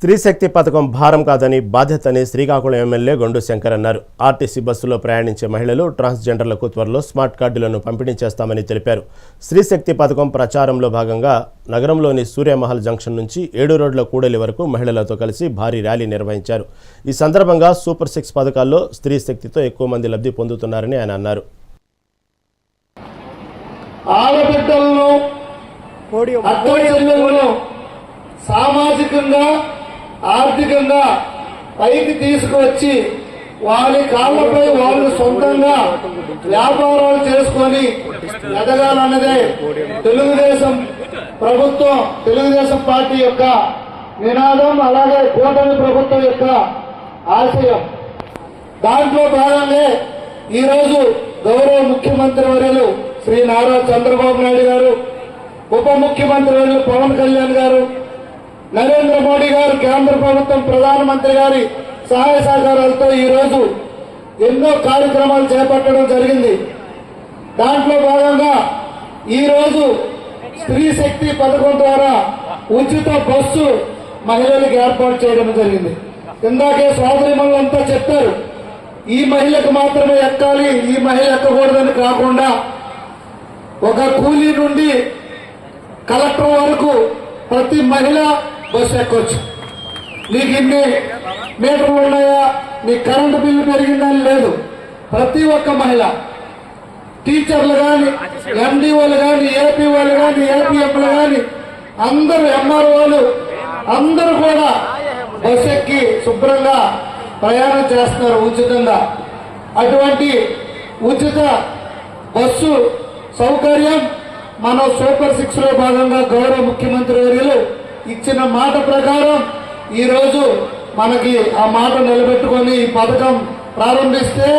స్త్రీశక్తి పథకం భారం కాదని బాధ్యతని శ్రీకాకుళం ఎమ్మెల్యే గొండు శంకర్ అన్నారు. ఆర్టీసీ బస్సులో ప్రయాణించే మహిళలు, ట్రాన్స్జెండర్లకు త్వరలో స్మార్ట్ కార్డులను పంపిణీ చేస్తామని తెలిపారు. స్త్రీశక్తి పథకం ప్రచారంలో భాగంగా నగరంలోని సూర్యమహల్ జంక్షన్ నుంచి 7 రోడ్ల కూడలి వరకు మహిళలతో కలిసి భారీ ర్యాలీ నిర్వహించారు. ఈ సందర్భంగా సూపర్ 6 పథకాల్లో స్త్రీశక్తితో ఎక్కువ మంది లబ్ధి పొందుతున్నారని ఆయన అన్నారు. సామాజికంగా ఆర్థికంగా పైకి తీసుకువచ్చి వారి కాళ్ళపై వాళ్ళు సొంతంగా వ్యాపారాలు చేసుకొని ఎదగాలన్నదే తెలుగుదేశం ప్రభుత్వం, తెలుగుదేశం పార్టీ యొక్క నినాదం, అలాగే కూటమి ప్రభుత్వం యొక్క ఆశయం. దాంట్లో భాగంగా ఈరోజు గౌరవ ముఖ్యమంత్రి వర్యులు శ్రీ నారా చంద్రబాబు నాయుడు గారు, ఉప ముఖ్యమంత్రి వర్యులు పవన్ కళ్యాణ్ గారు, నరేంద్ర మోడీ గారు, కేంద్ర ప్రభుత్వం ప్రధానమంత్రి గారి సహాయ సహకారాలతో ఈరోజు ఎన్నో కార్యక్రమాలు చేపట్టడం జరిగింది. దాంట్లో భాగంగా ఈరోజు స్త్రీ శక్తి పథకం ద్వారా ఉచిత బస్సు మహిళలకు ఏర్పాటు చేయడం జరిగింది. ఇందాకే సోదరిమణులంతా చెప్పారు, ఈ మహిళకు మాత్రమే ఎక్కాలి, ఈ మహిళ ఎక్కకూడదని కాకుండా ఒక కూలీ నుండి కలెక్టర్ వరకు ప్రతి మహిళ బస్సు ఎక్కొచ్చు. నీకు ఇన్ని మీటర్లు ఉన్నాయా, నీ కరెంటు బిల్లు పెరిగిందని లేదు. ప్రతి ఒక్క మహిళ, టీచర్లు కానీ, ఎండిఓలు కానీ, ఏపీ వాళ్ళు కానీ, ఏపీఎంలు కానీ, అందరూ ఎంఆర్ఓలు అందరూ కూడా బస్సు ఎక్కి శుభ్రంగా ప్రయాణం చేస్తున్నారు ఉచితంగా. అటువంటి ఉచిత బస్సు సౌకర్యం మనం సూపర్ 6 లో భాగంగా గౌరవ ముఖ్యమంత్రి వర్యులు ఇచ్చిన మాట ప్రకారం ఈరోజు మనకి ఆ మాట నిలబెట్టుకొని ఈ పథకం ప్రారంభిస్తే